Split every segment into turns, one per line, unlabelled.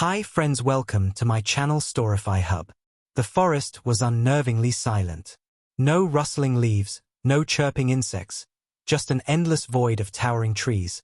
Hi friends, welcome to my channel Storify Hub. The forest was unnervingly silent. No rustling leaves, no chirping insects, just an endless void of towering trees,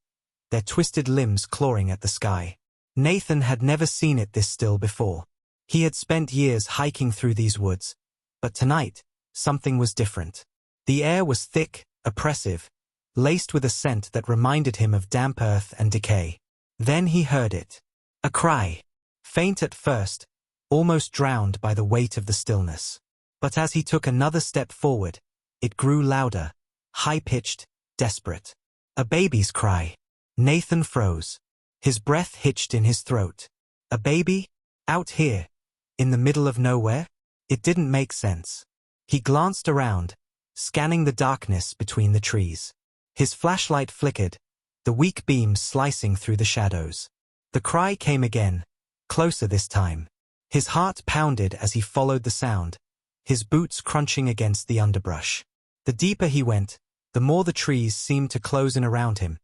their twisted limbs clawing at the sky. Nathan had never seen it this still before. He had spent years hiking through these woods, but tonight, something was different. The air was thick, oppressive, laced with a scent that reminded him of damp earth and decay. Then he heard it. A cry. Faint at first, almost drowned by the weight of the stillness. But as he took another step forward, it grew louder, high-pitched, desperate. A baby's cry. Nathan froze. His breath hitched in his throat. A baby? Out here? In the middle of nowhere? It didn't make sense. He glanced around, scanning the darkness between the trees. His flashlight flickered, the weak beam slicing through the shadows. The cry came again, closer this time. His heart pounded as he followed the sound, his boots crunching against the underbrush. The deeper he went, the more the trees seemed to close in around him,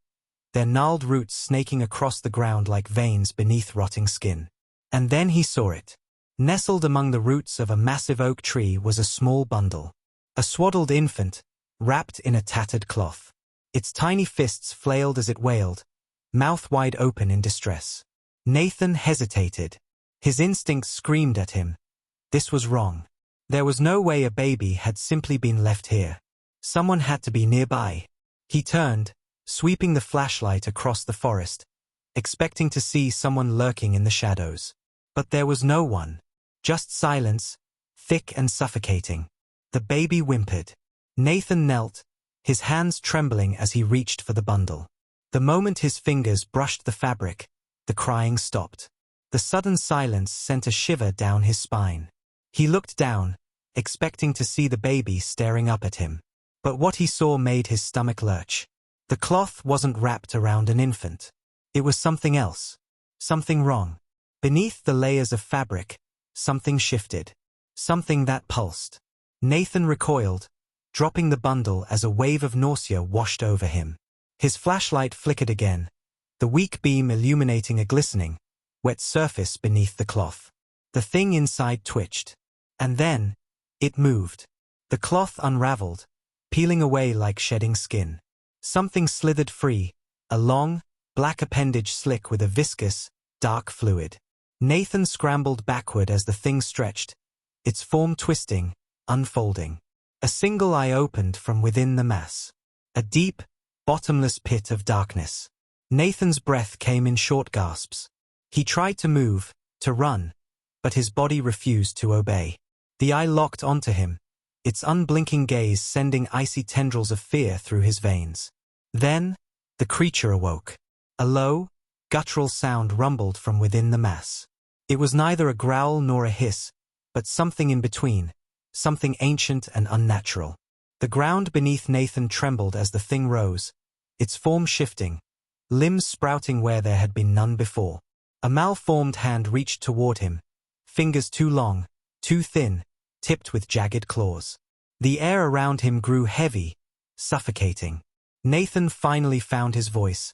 their gnarled roots snaking across the ground like veins beneath rotting skin. And then he saw it. Nestled among the roots of a massive oak tree was a small bundle. A swaddled infant, wrapped in a tattered cloth. Its tiny fists flailed as it wailed, mouth wide open in distress. Nathan hesitated. His instincts screamed at him. This was wrong. There was no way a baby had simply been left here. Someone had to be nearby. He turned, sweeping the flashlight across the forest, expecting to see someone lurking in the shadows. But there was no one. Just silence, thick and suffocating. The baby whimpered. Nathan knelt, his hands trembling as he reached for the bundle. The moment his fingers brushed the fabric, the crying stopped. The sudden silence sent a shiver down his spine. He looked down, expecting to see the baby staring up at him. But what he saw made his stomach lurch. The cloth wasn't wrapped around an infant. It was something else. Something wrong. Beneath the layers of fabric, something shifted. Something that pulsed. Nathan recoiled, dropping the bundle as a wave of nausea washed over him. His flashlight flickered again, the weak beam illuminating a glistening, wet surface beneath the cloth. The thing inside twitched. And then, it moved. The cloth unraveled, peeling away like shedding skin. Something slithered free, a long, black appendage slick with a viscous, dark fluid. Nathan scrambled backward as the thing stretched, its form twisting, unfolding. A single eye opened from within the mass. A deep, bottomless pit of darkness. Nathan's breath came in short gasps. He tried to move, to run, but his body refused to obey. The eye locked onto him, its unblinking gaze sending icy tendrils of fear through his veins. Then, the creature awoke. A low, guttural sound rumbled from within the mass. It was neither a growl nor a hiss, but something in between, something ancient and unnatural. The ground beneath Nathan trembled as the thing rose, its form shifting, limbs sprouting where there had been none before. A malformed hand reached toward him, fingers too long, too thin, tipped with jagged claws. The air around him grew heavy, suffocating. Nathan finally found his voice,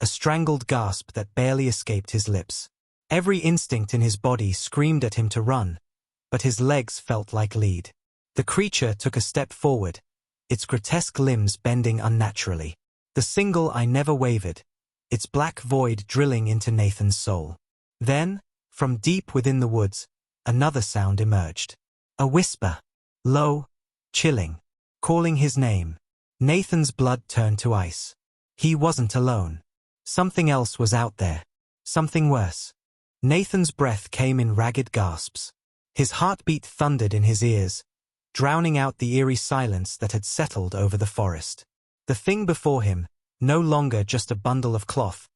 a strangled gasp that barely escaped his lips. Every instinct in his body screamed at him to run, but his legs felt like lead. The creature took a step forward, its grotesque limbs bending unnaturally. The single eye never wavered, its black void drilling into Nathan's soul. Then, from deep within the woods, another sound emerged. A whisper. Low, chilling, calling his name. Nathan's blood turned to ice. He wasn't alone. Something else was out there. Something worse. Nathan's breath came in ragged gasps. His heartbeat thundered in his ears, drowning out the eerie silence that had settled over the forest. The thing before him, no longer just a bundle of cloth,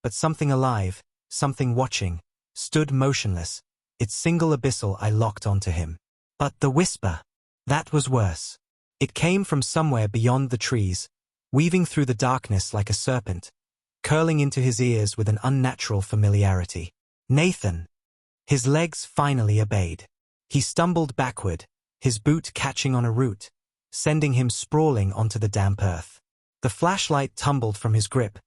but something alive, something watching, stood motionless, its single abyssal eye locked onto him. But the whisper, that was worse. It came from somewhere beyond the trees, weaving through the darkness like a serpent, curling into his ears with an unnatural familiarity. Nathan. His legs finally obeyed. He stumbled backward, his boot catching on a root, sending him sprawling onto the damp earth. The flashlight tumbled from his grip,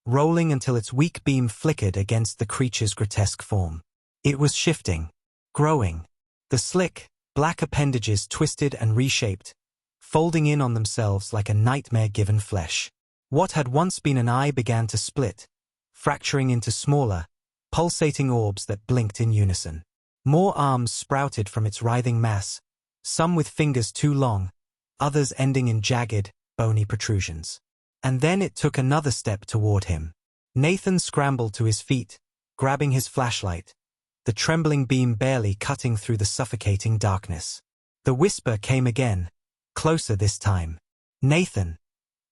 rolling until its weak beam flickered against the creature's grotesque form. It was shifting, growing. The slick, black appendages twisted and reshaped, folding in on themselves like a nightmare-given flesh. What had once been an eye began to split, fracturing into smaller, pulsating orbs that blinked in unison. More arms sprouted from its writhing mass, some with fingers too long, others ending in jagged, bony protrusions. And then it took another step toward him. Nathan scrambled to his feet, grabbing his flashlight, the trembling beam barely cutting through the suffocating darkness. The whisper came again, closer this time. "Nathan,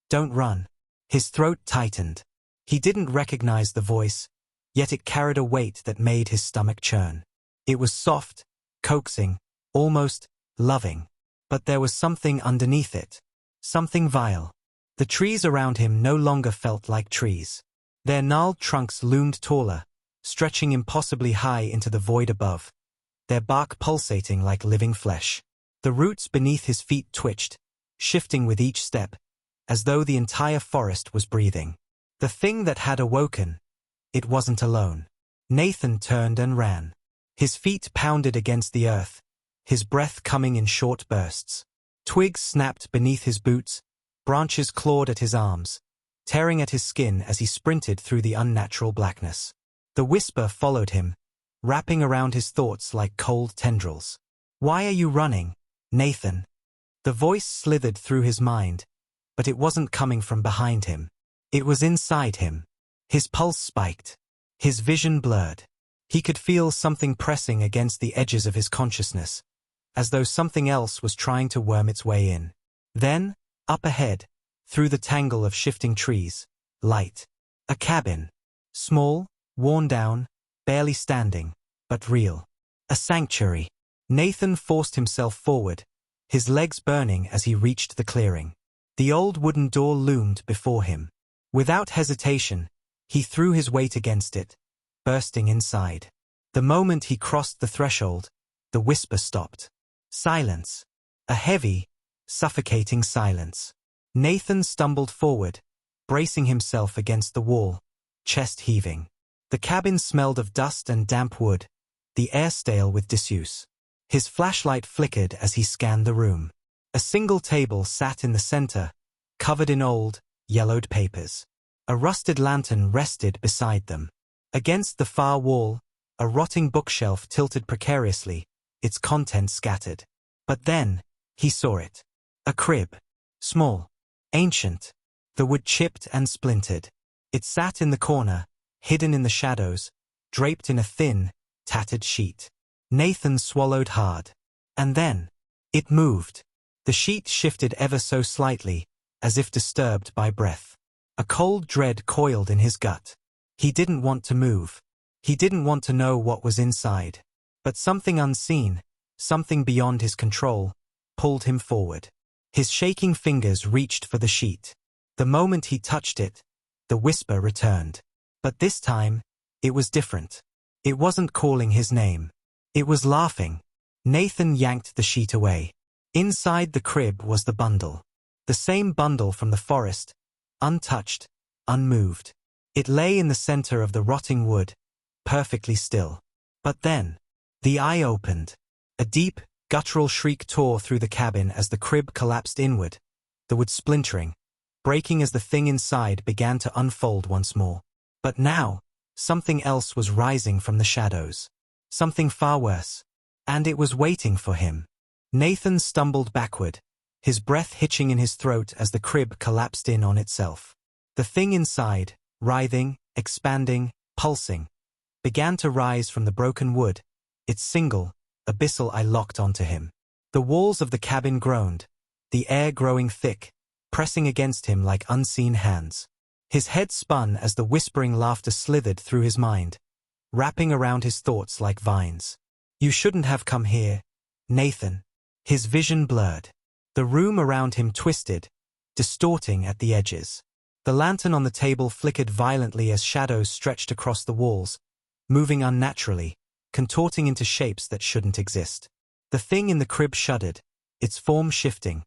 don't run." His throat tightened. He didn't recognize the voice, yet it carried a weight that made his stomach churn. It was soft, coaxing, almost loving. But there was something underneath it. Something vile. The trees around him no longer felt like trees. Their gnarled trunks loomed taller, stretching impossibly high into the void above, their bark pulsating like living flesh. The roots beneath his feet twitched, shifting with each step, as though the entire forest was breathing. The thing that had awoken, it wasn't alone. Nathan turned and ran. His feet pounded against the earth, his breath coming in short bursts. Twigs snapped beneath his boots, branches clawed at his arms, tearing at his skin as he sprinted through the unnatural blackness. The whisper followed him, wrapping around his thoughts like cold tendrils. "Why are you running, Nathan?" The voice slithered through his mind, but it wasn't coming from behind him. It was inside him. His pulse spiked. His vision blurred. He could feel something pressing against the edges of his consciousness, as though something else was trying to worm its way in. Then, up ahead, through the tangle of shifting trees, light. A cabin. Small, worn down, barely standing, but real. A sanctuary. Nathan forced himself forward, his legs burning as he reached the clearing. The old wooden door loomed before him. Without hesitation, he threw his weight against it, bursting inside. The moment he crossed the threshold, the whisper stopped. Silence. A heavy, suffocating silence. Nathan stumbled forward, bracing himself against the wall, chest heaving. The cabin smelled of dust and damp wood, the air stale with disuse. His flashlight flickered as he scanned the room. A single table sat in the center, covered in old, yellowed papers. A rusted lantern rested beside them. Against the far wall, a rotting bookshelf tilted precariously, its contents scattered. But then, he saw it. A crib. Small. Ancient. The wood chipped and splintered. It sat in the corner, hidden in the shadows, draped in a thin, tattered sheet. Nathan swallowed hard. And then, it moved. The sheet shifted ever so slightly, as if disturbed by breath. A cold dread coiled in his gut. He didn't want to move. He didn't want to know what was inside. But something unseen, something beyond his control, pulled him forward. His shaking fingers reached for the sheet. The moment he touched it, the whisper returned. But this time, it was different. It wasn't calling his name. It was laughing. Nathan yanked the sheet away. Inside the crib was the bundle. The same bundle from the forest, untouched, unmoved. It lay in the center of the rotting wood, perfectly still. But then, the eye opened. A deep, guttural shriek tore through the cabin as the crib collapsed inward, the wood splintering, breaking as the thing inside began to unfold once more. But now, something else was rising from the shadows. Something far worse. And it was waiting for him. Nathan stumbled backward, his breath hitching in his throat as the crib collapsed in on itself. The thing inside, writhing, expanding, pulsing, began to rise from the broken wood, its single, abyssal eye locked onto him. The walls of the cabin groaned, the air growing thick, pressing against him like unseen hands. His head spun as the whispering laughter slithered through his mind, wrapping around his thoughts like vines. "You shouldn't have come here, Nathan." His vision blurred. The room around him twisted, distorting at the edges. The lantern on the table flickered violently as shadows stretched across the walls, moving unnaturally, contorting into shapes that shouldn't exist. The thing in the crib shuddered, its form shifting,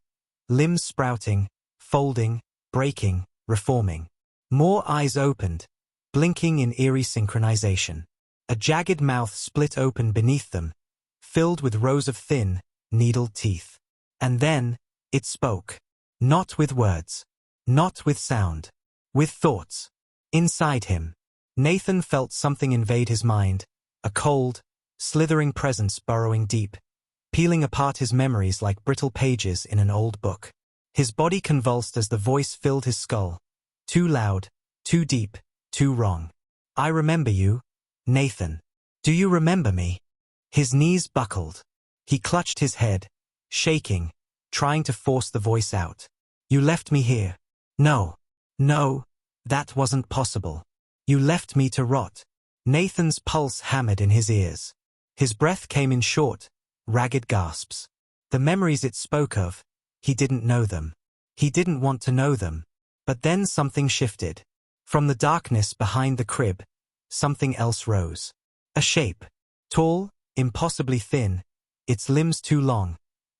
limbs sprouting, folding, breaking, reforming. More eyes opened, blinking in eerie synchronization. A jagged mouth split open beneath them, filled with rows of thin, needled teeth. And then, it spoke. Not with words. Not with sound. With thoughts. Inside him, Nathan felt something invade his mind, a cold, slithering presence burrowing deep, peeling apart his memories like brittle pages in an old book. His body convulsed as the voice filled his skull. Too loud, too deep, too wrong. I remember you, Nathan. Do you remember me? His knees buckled. He clutched his head, shaking, trying to force the voice out. You left me here. No. No. That wasn't possible. You left me to rot. Nathan's pulse hammered in his ears. His breath came in short, ragged gasps. The memories it spoke of, he didn't know them. He didn't want to know them. But then something shifted. From the darkness behind the crib, something else rose. A shape. Tall, impossibly thin, its limbs too long,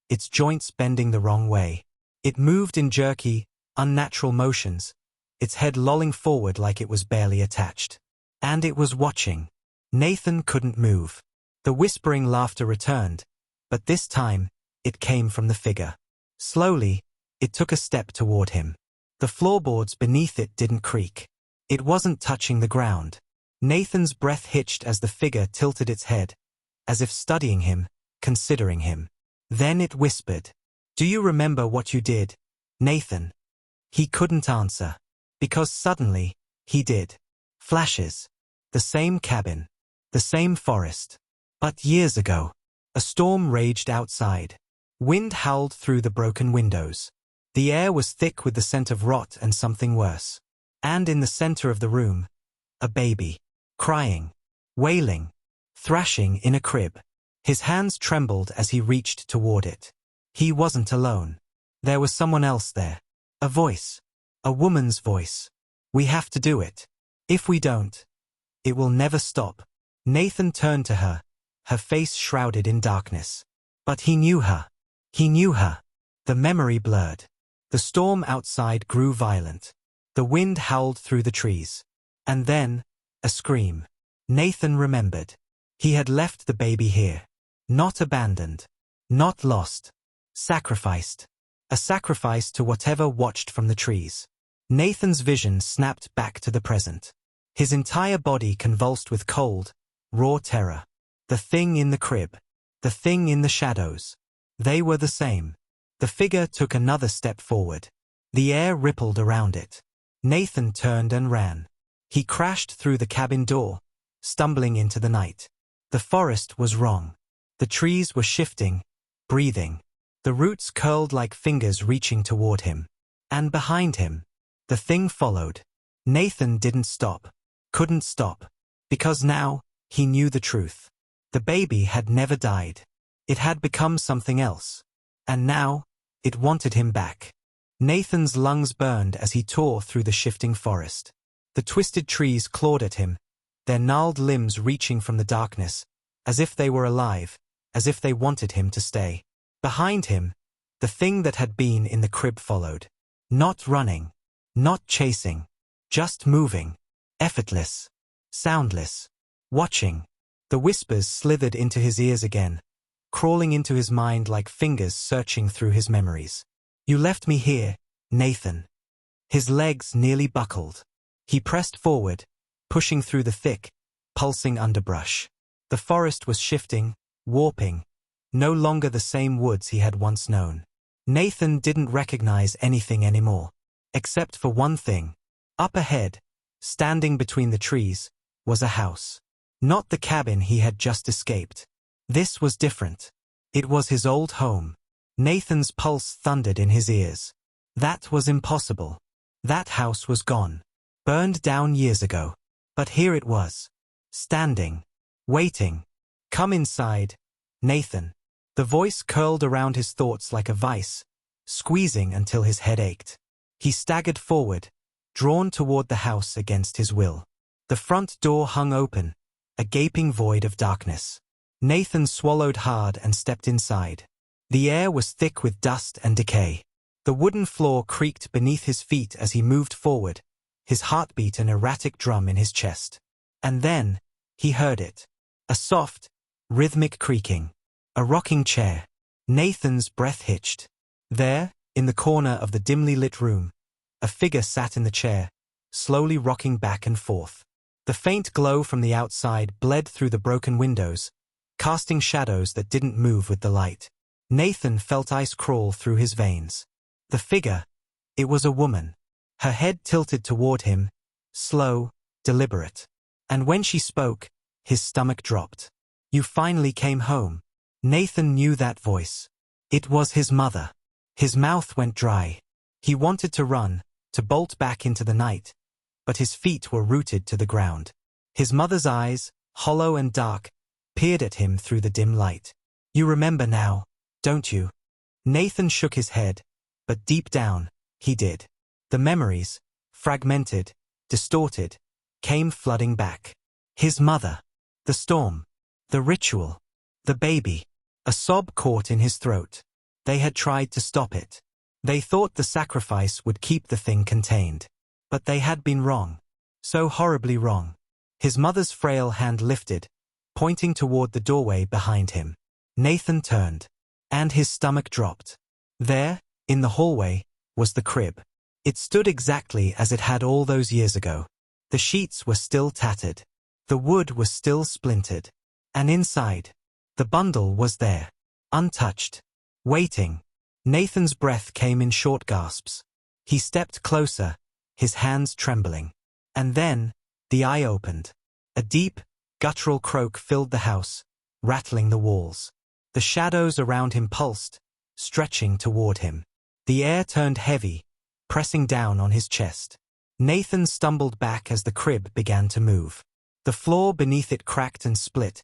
its joints bending the wrong way. It moved in jerky, unnatural motions, its head lolling forward like it was barely attached. And it was watching. Nathan couldn't move. The whispering laughter returned, but this time, it came from the figure. Slowly, it took a step toward him. The floorboards beneath it didn't creak. It wasn't touching the ground. Nathan's breath hitched as the figure tilted its head, as if studying him, considering him. Then it whispered, "Do you remember what you did, Nathan?" He couldn't answer, because suddenly, he did. Flashes. The same cabin. The same forest. But years ago, a storm raged outside. Wind howled through the broken windows. The air was thick with the scent of rot and something worse. And in the center of the room, a baby. Crying. Wailing. Thrashing in a crib. His hands trembled as he reached toward it. He wasn't alone. There was someone else there. A voice. A woman's voice. We have to do it. If we don't, it will never stop. Nathan turned to her, her face shrouded in darkness. But he knew her. He knew her. The memory blurred. The storm outside grew violent. The wind howled through the trees. And then, a scream. Nathan remembered. He had left the baby here. Not abandoned. Not lost. Sacrificed. A sacrifice to whatever watched from the trees. Nathan's vision snapped back to the present. His entire body convulsed with cold, raw terror. The thing in the crib. The thing in the shadows. They were the same. The figure took another step forward. The air rippled around it. Nathan turned and ran. He crashed through the cabin door, stumbling into the night. The forest was wrong. The trees were shifting, breathing. The roots curled like fingers reaching toward him. And behind him, the thing followed. Nathan didn't stop. Couldn't stop. Because now, he knew the truth. The baby had never died. It had become something else. And now, it wanted him back. Nathan's lungs burned as he tore through the shifting forest. The twisted trees clawed at him, their gnarled limbs reaching from the darkness, as if they were alive, as if they wanted him to stay. Behind him, the thing that had been in the crib followed. Not running. Not chasing. Just moving. Effortless. Soundless. Watching. The whispers slithered into his ears again, crawling into his mind like fingers searching through his memories. You left me here, Nathan. His legs nearly buckled. He pressed forward, pushing through the thick, pulsing underbrush. The forest was shifting, warping, no longer the same woods he had once known. Nathan didn't recognize anything anymore, except for one thing. Up ahead, standing between the trees, was a house. Not the cabin he had just escaped. This was different. It was his old home. Nathan's pulse thundered in his ears. That was impossible. That house was gone. Burned down years ago. But here it was. Standing. Waiting. Come inside, Nathan. The voice curled around his thoughts like a vice, squeezing until his head ached. He staggered forward, drawn toward the house against his will. The front door hung open, a gaping void of darkness. Nathan swallowed hard and stepped inside. The air was thick with dust and decay. The wooden floor creaked beneath his feet as he moved forward, his heartbeat an erratic drum in his chest. And then, He heard it. A soft, rhythmic creaking. A rocking chair. Nathan's breath hitched. There, in the corner of the dimly lit room, a figure sat in the chair, slowly rocking back and forth. The faint glow from the outside bled through the broken windows, casting shadows that didn't move with the light. Nathan felt ice crawl through his veins. The figure, it was a woman. Her head tilted toward him, slow, deliberate. And when she spoke, his stomach dropped. "You finally came home." Nathan knew that voice. It was his mother. His mouth went dry. He wanted to run, to bolt back into the night, but his feet were rooted to the ground. His mother's eyes, hollow and dark, peered at him through the dim light. "You remember now, don't you?" Nathan shook his head, but deep down, he did. The memories, fragmented, distorted, came flooding back. His mother, the storm, the ritual, the baby. A sob caught in his throat. They had tried to stop it. They thought the sacrifice would keep the thing contained. But they had been wrong. So horribly wrong. His mother's frail hand lifted, pointing toward the doorway behind him. Nathan turned, and his stomach dropped. There, in the hallway, was the crib. It stood exactly as it had all those years ago. The sheets were still tattered. The wood was still splintered. And inside, the bundle was there, untouched, waiting. Nathan's breath came in short gasps. He stepped closer, his hands trembling. And then, the eye opened. A deep, guttural croak filled the house, rattling the walls. The shadows around him pulsed, stretching toward him. The air turned heavy, pressing down on his chest. Nathan stumbled back as the crib began to move. The floor beneath it cracked and split,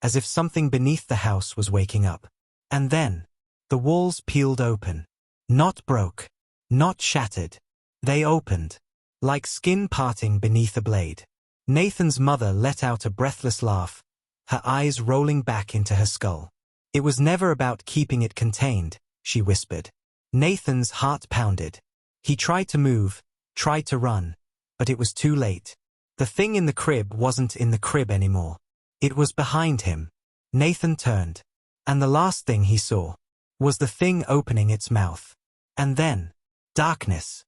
as if something beneath the house was waking up. And then, the walls peeled open. Not broke, not shattered. They opened, like skin parting beneath a blade. Nathan's mother let out a breathless laugh, her eyes rolling back into her skull. "It was never about keeping it contained," she whispered. Nathan's heart pounded. He tried to move, tried to run, but it was too late. The thing in the crib wasn't in the crib anymore. It was behind him. Nathan turned, and the last thing he saw was the thing opening its mouth. And then, darkness.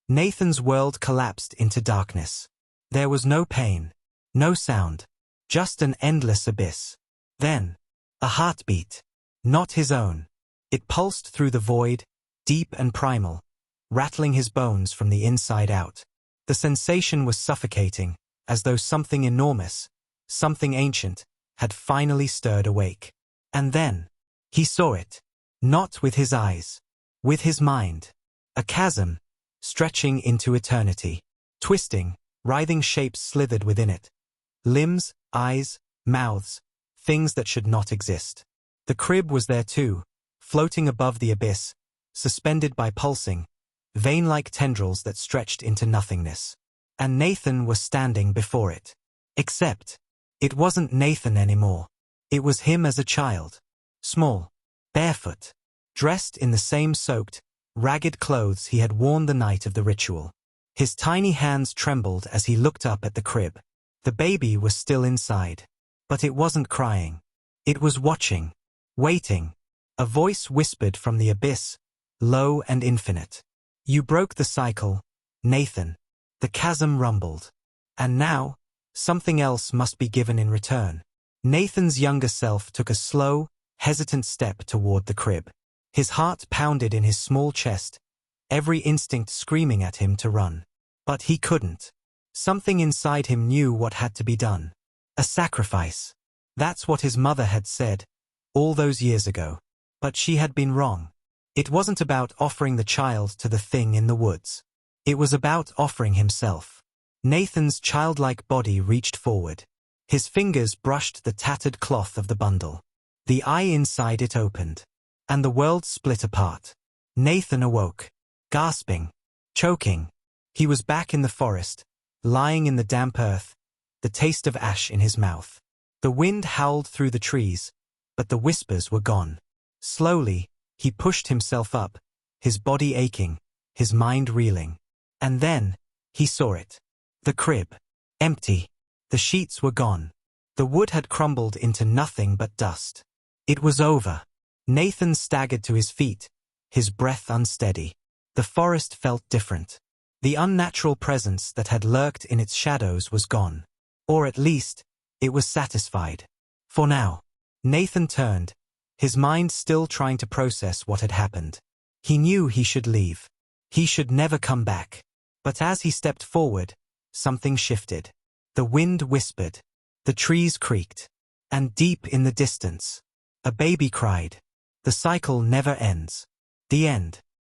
Nathan's world collapsed into darkness. There was no pain, no sound, just an endless abyss. Then, a heartbeat, not his own. It pulsed through the void, deep and primal, rattling his bones from the inside out. The sensation was suffocating, as though something enormous, something ancient, had finally stirred awake. And then, he saw it. Not with his eyes. With his mind. A chasm, stretching into eternity. Twisting, writhing shapes slithered within it. Limbs, eyes, mouths, things that should not exist. The crib was there too, floating above the abyss, suspended by pulsing, vein-like tendrils that stretched into nothingness. And Nathan was standing before it. Except, it wasn't Nathan anymore. It was him as a child. Small, barefoot, dressed in the same soaked, ragged clothes he had worn the night of the ritual. His tiny hands trembled as he looked up at the crib. The baby was still inside. But it wasn't crying. It was watching, waiting. A voice whispered from the abyss, low and infinite. "You broke the cycle, Nathan." The chasm rumbled. And now, something else must be given in return. Nathan's younger self took a slow, hesitant step toward the crib. His heart pounded in his small chest, every instinct screaming at him to run. But he couldn't. Something inside him knew what had to be done. A sacrifice. That's what his mother had said, all those years ago. But she had been wrong. It wasn't about offering the child to the thing in the woods. It was about offering himself. Nathan's childlike body reached forward. His fingers brushed the tattered cloth of the bundle. The eye inside it opened. And the world split apart. Nathan awoke, gasping, choking. He was back in the forest, lying in the damp earth, the taste of ash in his mouth. The wind howled through the trees, but the whispers were gone. Slowly, he pushed himself up, his body aching, his mind reeling. And then, he saw it. The crib. Empty. The sheets were gone. The wood had crumbled into nothing but dust. It was over. Nathan staggered to his feet, his breath unsteady. The forest felt different. The unnatural presence that had lurked in its shadows was gone. Or at least, it was satisfied. For now. Nathan turned, his mind still trying to process what had happened. He knew he should leave. He should never come back. But as he stepped forward, something shifted. The wind whispered. The trees creaked. And deep in the distance, a baby cried. The cycle never ends. The end.